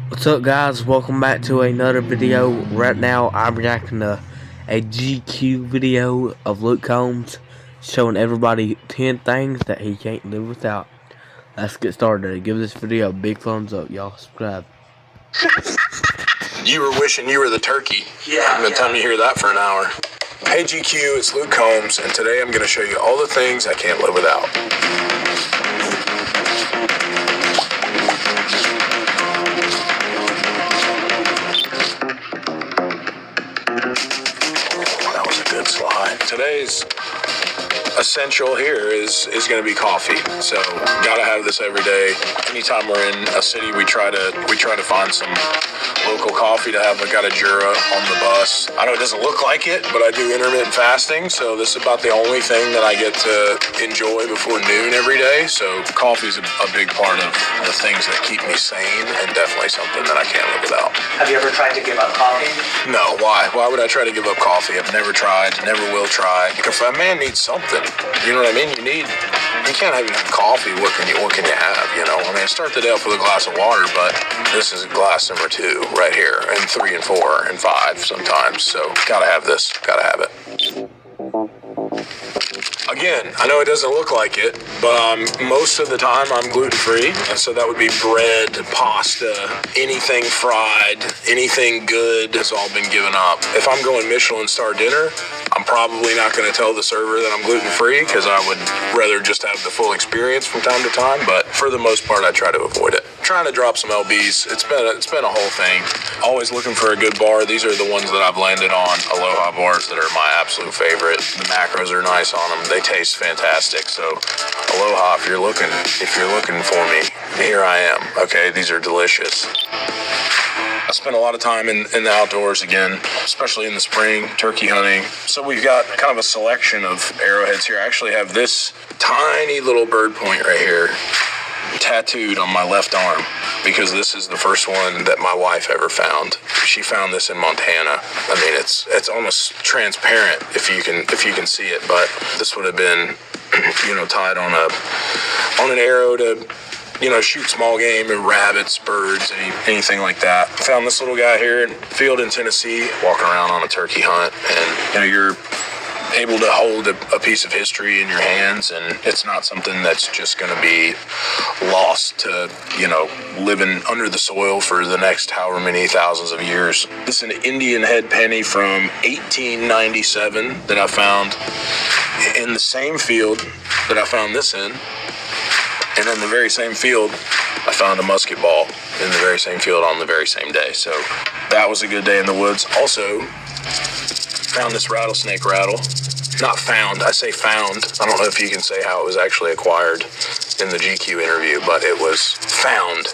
What's up, guys? Welcome back to another video. Right now I'm reacting to a GQ video of Luke Combs showing everybody 10 things that he can't live without. Let's get started. Give this video a big thumbs up, y'all. Subscribe. You were wishing you were the turkey. I'm gonna tell me to hear that for an hour. Hey GQ, it's Luke Combs, and today I'm gonna show you all the things I can't live without. That was a good slide. Today's essential here is going to be coffee. So gotta have this every day. Anytime we're in a city, we try to find some local coffee to have. I got a Jura on the bus. I know it doesn't look like it, but I do intermittent fasting, so this is about the only thing that I get to enjoy before noon every day. So coffee is a big part of the things that keep me sane, and definitely something that I can't live without. Have you ever tried to give up coffee? No, why? Why would I try to give up coffee? I've never tried, never will try. Because a man needs something. You know what I mean? You can't even have coffee. What can you have? You know, I mean, start the day off with a glass of water, but this is glass number 2 right here, and 3 and 4 and 5 sometimes. So gotta have this. Gotta have it. Again, I know it doesn't look like it, but most of the time I'm gluten-free, and so that would be bread, pasta, anything fried, anything good has all been given up. If I'm going Michelin star dinner, I'm probably not going to tell the server that I'm gluten-free because I would rather just have the full experience from time to time, but for the most part I try to avoid it. Trying to drop some LBs. It's been a whole thing. Always looking for a good bar. These are the ones that I've landed on. Aloha bars that are my absolute favorite. The macros are nice on them. They taste fantastic. So Aloha, if you're looking for me, here I am. Okay, these are delicious. I spend a lot of time in the outdoors again, especially in the spring, turkey hunting. So we've got kind of a selection of arrowheads here. I actually have this tiny little bird point right here tattooed on my left arm because this is the first one that my wife ever found. She found this in Montana. I mean, it's almost transparent if you can see it, but this would have been, tied on an arrow to, shoot small game and rabbits, birds, anything like that. Found this little guy here in field in Tennessee, walking around on a turkey hunt, and you're able to hold a piece of history in your hands, and it's not something that's just going to be lost to, living under the soil for the next however many thousands of years. This is an Indian head penny from 1897 that I found in the same field that I found this in. And in the very same field, I found a musket ball in the very same field on the very same day. So that was a good day in the woods. Also, found this rattlesnake rattle. Not found, I say found. I don't know if you can say how it was actually acquired in the GQ interview, but it was found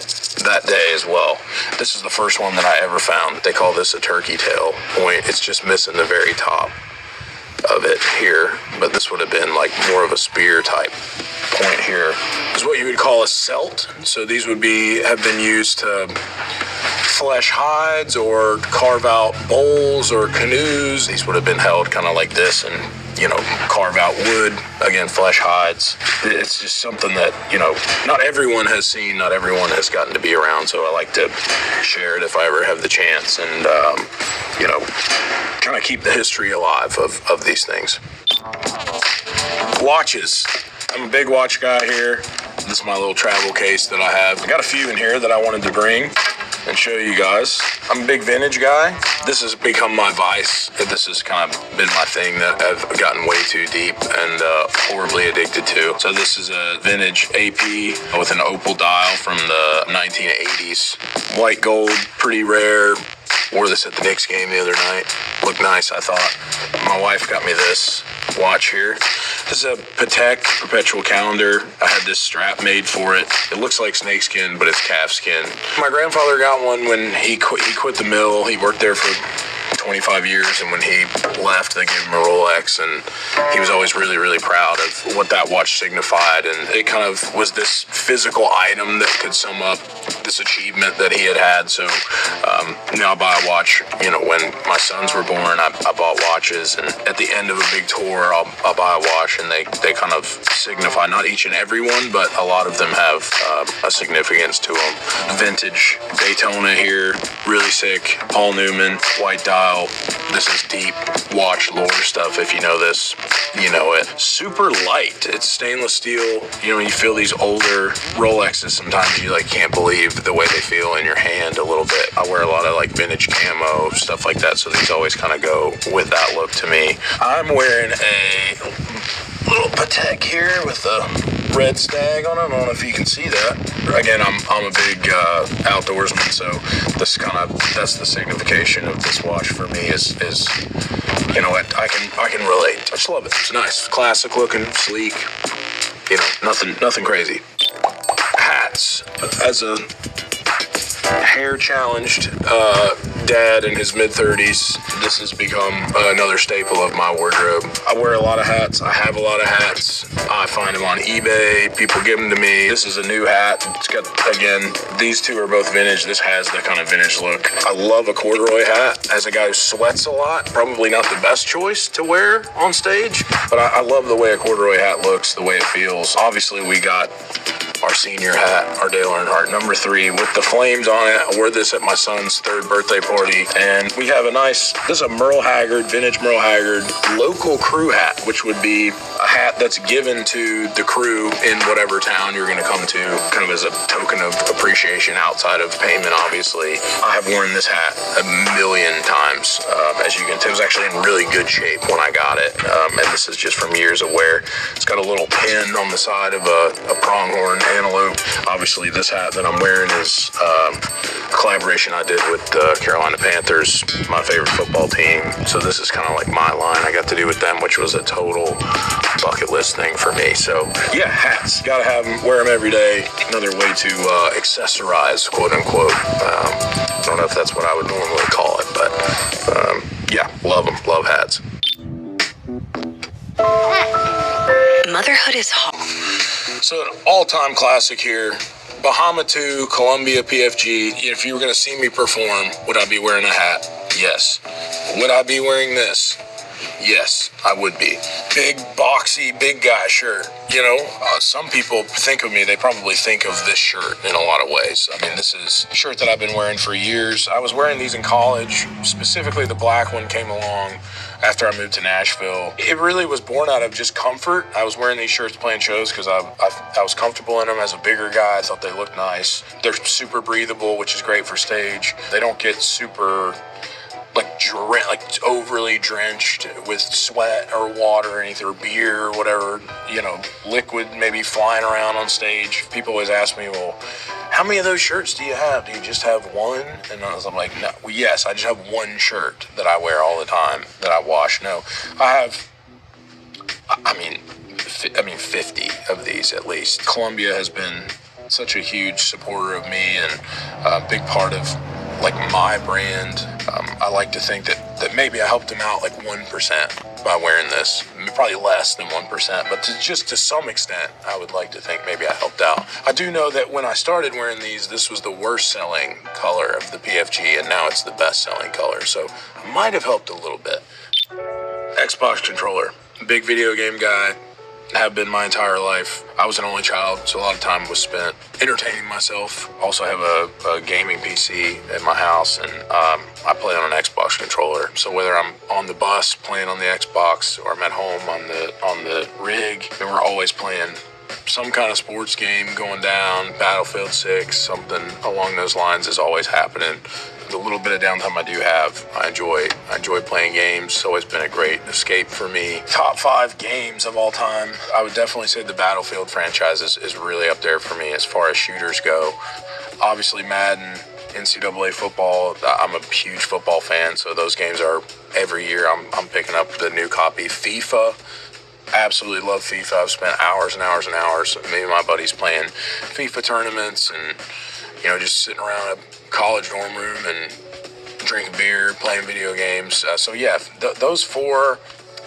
that day as well. This is the first one that I ever found. They call this a turkey tail point. It's just missing the very top of it here, but this would have been like more of a spear type point here. This is what you would call a celt. So these would have been used to flesh hides or carve out bowls or canoes. These would have been held kind of like this and, carve out wood, again, flesh hides. It's just something that, not everyone has seen, not everyone has gotten to be around, so I like to share it if I ever have the chance and, kind of keep the history alive of these things. Watches. I'm a big watch guy here. This is my little travel case that I have. I got a few in here that I wanted to bring and show you guys. I'm a big vintage guy. This has become my vice. This has kind of been my thing that I've gotten way too deep and horribly addicted to. So this is a vintage AP with an opal dial from the 1980s. White gold, pretty rare. Wore this at the Knicks game the other night. Looked nice, I thought. My wife got me this watch here. This is a Patek perpetual calendar. I had this strap made for it. It looks like snakeskin, but it's calfskin. My grandfather got one when he quit the mill. He worked there for 25 years, and when he left, they gave him a Rolex, and he was always really, really proud of what that watch signified, and it kind of was this physical item that could sum up this achievement that he had. So now I buy a watch. When my sons were born, I bought watches, and at the end of a big tour, I'll buy a watch, and they kind of signify, not each and every one, but a lot of them have a significance to them. Vintage Daytona here, really sick. Paul Newman, white dial. This is deep watch lore stuff. If you know this, you know it. Super light. It's stainless steel. When you feel these older Rolexes, sometimes you can't believe the way they feel in your hand a little bit. I wear a lot of vintage camo, stuff like that, so these always kind of go with that look to me. I'm wearing a little Patek here with a red stag on it. I don't know if you can see that. Again, I'm a big outdoorsman, so that's the signification of this watch for me is I can relate. I just love it. It's nice, classic looking, sleek. Nothing crazy. Hats. As a hair challenged dad in his mid-30s, this has become another staple of my wardrobe. I wear a lot of hats. I have a lot of hats. I find them on eBay. People give them to me. This is a new hat. It's got, again, these two are both vintage. This has the kind of vintage look. I love a corduroy hat. As a guy who sweats a lot, probably not the best choice to wear on stage, but I love the way a corduroy hat looks, the way it feels. Obviously, we got our senior hat, our Dale Earnhardt number 3 with the flames on it. I wore this at my son's 3rd birthday party, and we have this is a Merle Haggard, vintage Merle Haggard local crew hat, which would be a hat that's given to the crew in whatever town you're going to come to, kind of as a token of appreciation outside of payment, obviously. I have worn this hat a million times. As you can tell, it was actually in really good shape when I got it, and this is just from years of wear. It's got a little pin on the side of a pronghorn antelope. Obviously, this hat that I'm wearing is a collaboration I did with the Carolina Panthers, my favorite football team. So this is kind of like my line I got to do with them, which was a total bucket list thing for me. So yeah, hats. Gotta have them, wear them every day. Another way to accessorize, quote unquote. I don't know if that's what I would normally call it, but yeah, love them. Love hats. Motherhood is hard. So an all-time classic here. Bahama 2, Columbia PFG. If you were going to see me perform, would I be wearing a hat? Yes. Would I be wearing this? Yes, I would be. Big, boxy, big guy shirt. Some people think of me, they probably think of this shirt in a lot of ways. I mean, this is a shirt that I've been wearing for years. I was wearing these in college. Specifically, the black one came along after I moved to Nashville. It really was born out of just comfort. I was wearing these shirts playing shows because I was comfortable in them as a bigger guy. I thought they looked nice. They're super breathable, which is great for stage. They don't get super overly drenched with sweat or water or anything, or beer or whatever, liquid maybe flying around on stage. People always ask me, well, how many of those shirts do you have? Do you just have one? And I'm like, no, well, yes, I just have one shirt that I wear all the time that I wash. No, I have, 50 of these at least. Columbia has been such a huge supporter of me and a big part of my brand. I like to think that maybe I helped them out 1% by wearing this. Probably less than 1%, but to some extent, I would like to think maybe I helped out. I do know that when I started wearing these, this was the worst selling color of the PFG, and now it's the best selling color, so I might have helped a little bit. Xbox controller. Big video game guy. Have been my entire life. I was an only child, so a lot of time was spent entertaining myself. Also have a gaming PC in my house, and I play on an Xbox controller. So whether I'm on the bus playing on the Xbox or I'm at home on the rig, then we're always playing some kind of sports game going down. Battlefield 6, something along those lines is always happening. The little bit of downtime I do have, I enjoy playing games. It's always been a great escape for me. Top 5 games of all time, I would definitely say the Battlefield franchise is really up there for me as far as shooters go. Obviously Madden, NCAA football, I'm a huge football fan, so those games are every year I'm picking up the new copy. FIFA, absolutely love FIFA. I've spent hours and hours and hours, me and my buddies playing FIFA tournaments and just sitting around a college dorm room and drinking beer, playing video games. So yeah, those four.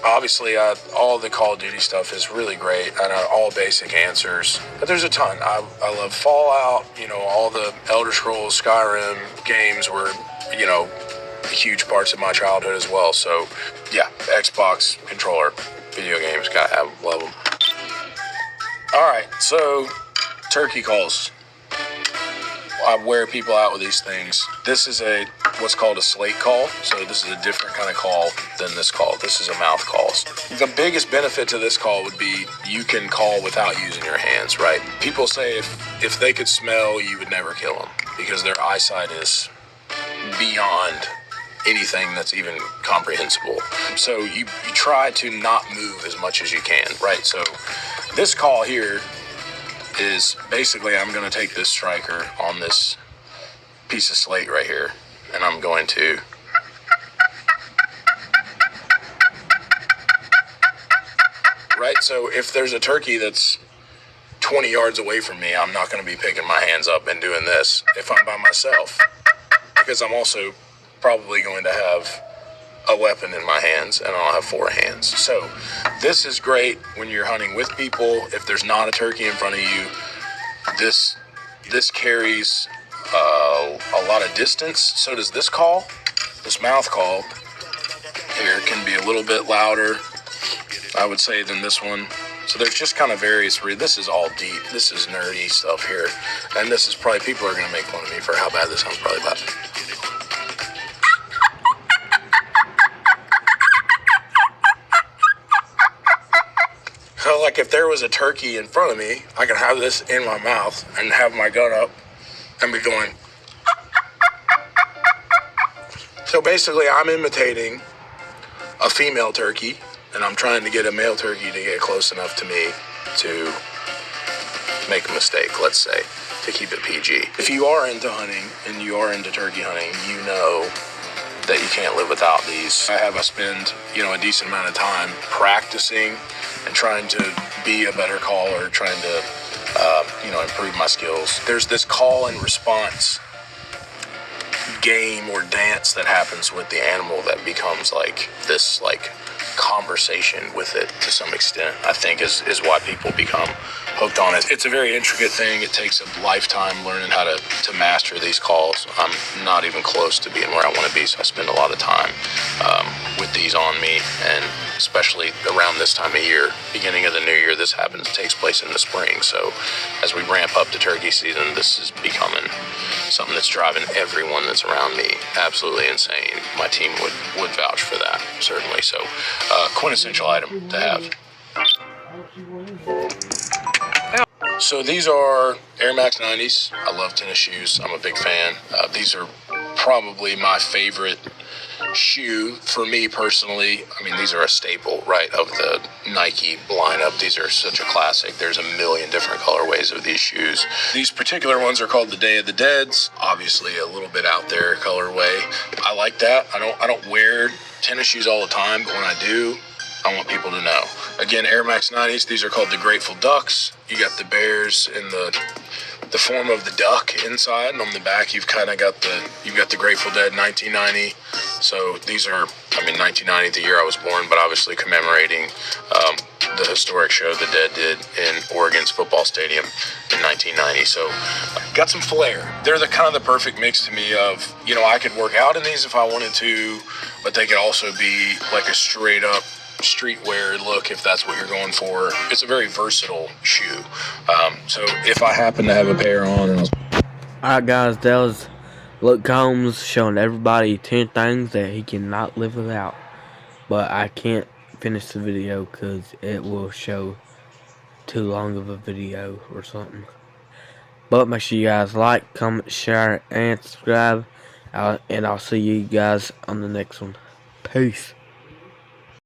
Obviously, all the Call of Duty stuff is really great. I know all basic answers, but there's a ton. I love Fallout. You know, all the Elder Scrolls, Skyrim games were, you know, huge parts of my childhood as well. So, yeah, Xbox controller, video games, gotta have them, love them. All right, so turkey calls. I wear people out with these things. This is what's called a slate call. So this is a different kind of call than this call. This is a mouth call. The biggest benefit to this call would be you can call without using your hands, right? People say if they could smell, you would never kill them because their eyesight is beyond anything that's even comprehensible. So you try to not move as much as you can, right? So this call here is basically I'm going to take this striker on this piece of slate right here, and I'm going to right. So if there's a turkey that's 20 yards away from me, I'm not going to be picking my hands up and doing this if I'm by myself, because I'm also probably going to have a weapon in my hands, and I'll have 4 hands. So this is great when you're hunting with people. If there's not a turkey in front of you, this carries a lot of distance. So does this call. This mouth call here can be a little bit louder, I would say, than this one. So there's just kind of various. This is all deep. This is nerdy stuff here, and this is probably, people are going to make fun of me for how bad this sounds probably bad. So like if there was a turkey in front of me, I could have this in my mouth and have my gun up and be going. So basically I'm imitating a female turkey, and I'm trying to get a male turkey to get close enough to me to make a mistake, let's say, to keep it PG. If you are into hunting and you are into turkey hunting, you know that you can't live without these. I spend, a decent amount of time practicing and trying to be a better caller, trying to, improve my skills. There's this call and response game or dance that happens with the animal that becomes like this, conversation with it to some extent, I think is why people become hooked on it. It's a very intricate thing. It takes a lifetime learning how to master these calls. I'm not even close to being where I want to be, so I spend a lot of time with these on me, and especially around this time of year, beginning of the new year. This takes place in the spring, so as we ramp up to turkey season, this is becoming something that's driving everyone that's around me absolutely insane. My team would vouch for that, certainly. So quintessential item to have. So these are Air Max 90s. I love tennis shoes. I'm a big fan. These are probably my favorite shoe for me personally. I mean, these are a staple, right, of the Nike lineup. These are such a classic. There's a million different colorways of these shoes. These particular ones are called the Day of the Deads. Obviously a little bit out there colorway. I like that. I don't wear tennis shoes all the time, but when I do, I want people to know. Again, Air Max 90s. These are called the Grateful Ducks. You got the bears in the form of the duck inside, and on the back you've got the Grateful Dead 1990. So these are, 1990, the year I was born, but obviously commemorating the historic show the Dead did in Oregon's football stadium in 1990. So got some flair. They're the kind of the perfect mix to me of, I could work out in these if I wanted to, but they could also be like a straight up streetwear look if that's what you're going for. It's a very versatile shoe. So if I happen to have a pair on, Alright guys, that was Luke Combs showing everybody 10 things that he cannot live without. But I can't finish the video because it will show too long of a video or something. But make sure you guys like, comment, share, and subscribe. And I'll see you guys on the next one. Peace.